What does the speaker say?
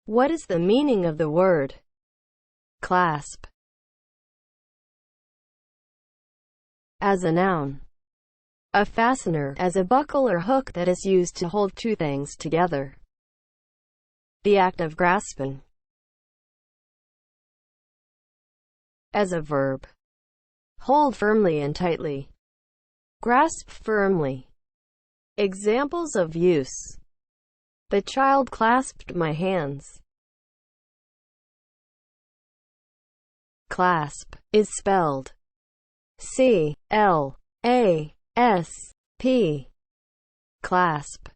What is the meaning of the word clasp? As a noun, a fastener, as a buckle or hook that is used to hold two things together. The act of grasping. As a verb, hold firmly and tightly. Grasp firmly. Examples of use: the child clasped my hands. Clasp is spelled C-L-A-S-P. Clasp.